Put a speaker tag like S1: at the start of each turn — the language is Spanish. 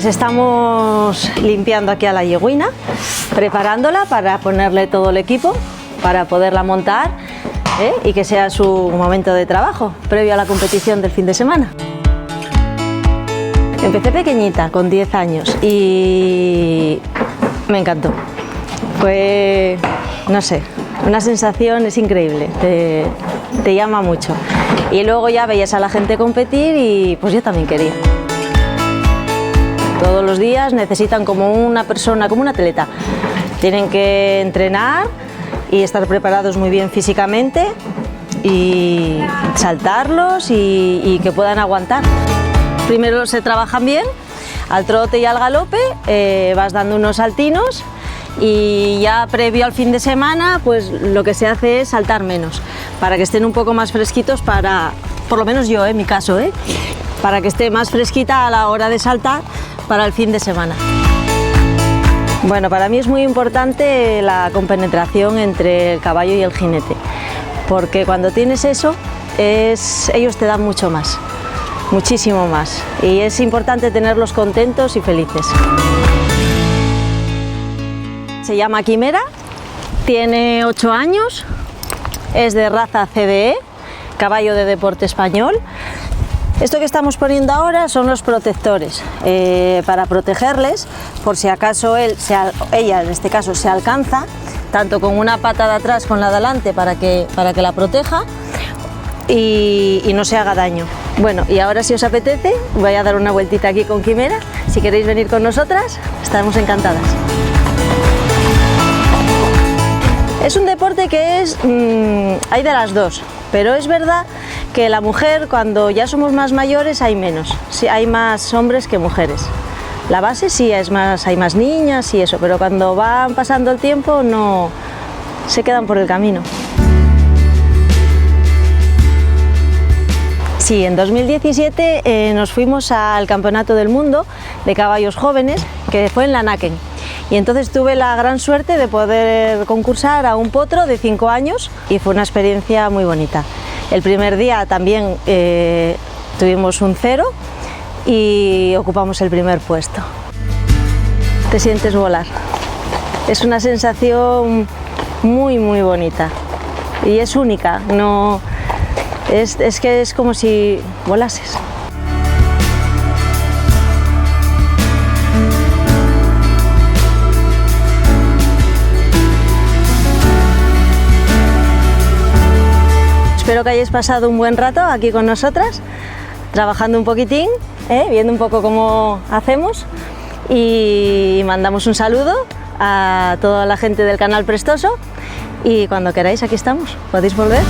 S1: Pues estamos limpiando aquí a la yegüina, preparándola para ponerle todo el equipo, para poderla montar y que sea su momento de trabajo, previo a la competición del fin de semana. Empecé pequeñita, con 10 años, y me encantó. Fue, no sé, una sensación, es increíble, te llama mucho. Y luego ya veías a la gente competir y pues yo también quería. Todos los días necesitan como una persona, como un atleta. Tienen que entrenar y estar preparados muy bien físicamente y saltarlos y que puedan aguantar. Primero se trabajan bien, al trote y al galope, vas dando unos saltinos y ya previo al fin de semana pues lo que se hace es saltar menos, para que estén un poco más fresquitos para, por lo menos yo en mi caso, para que esté más fresquita a la hora de saltar para el fin de semana. Bueno, para mí es muy importante la compenetración entre el caballo y el jinete, porque cuando tienes eso, ellos te dan mucho más, muchísimo más, y es importante tenerlos contentos y felices. Se llama Quimera, tiene 8 años, es de raza CDE, caballo de deporte español. Esto que estamos poniendo ahora son los protectores, para protegerles por si acaso ella en este caso se alcanza, tanto con una pata de atrás con la de adelante para que la proteja y no se haga daño. Bueno, y ahora si os apetece voy a dar una vueltita aquí con Quimera, si queréis venir con nosotras, estaremos encantadas. Es un deporte que hay de las dos, pero es verdad que la mujer, cuando ya somos más mayores, hay menos, sí, hay más hombres que mujeres. La base sí hay más niñas y eso, pero cuando van pasando el tiempo no se quedan por el camino. Sí, en 2017 nos fuimos al Campeonato del Mundo de Caballos Jóvenes, que fue en Lanaken. Y entonces tuve la gran suerte de poder concursar a un potro de 5 años y fue una experiencia muy bonita. El primer día también tuvimos un 0 y ocupamos el primer puesto. Te sientes volar. Es una sensación muy, muy bonita y es única. Es que es como si volases. Espero que hayáis pasado un buen rato aquí con nosotras, trabajando un poquitín, viendo un poco cómo hacemos, y mandamos un saludo a toda la gente del canal Prestoso y cuando queráis aquí estamos, podéis volver.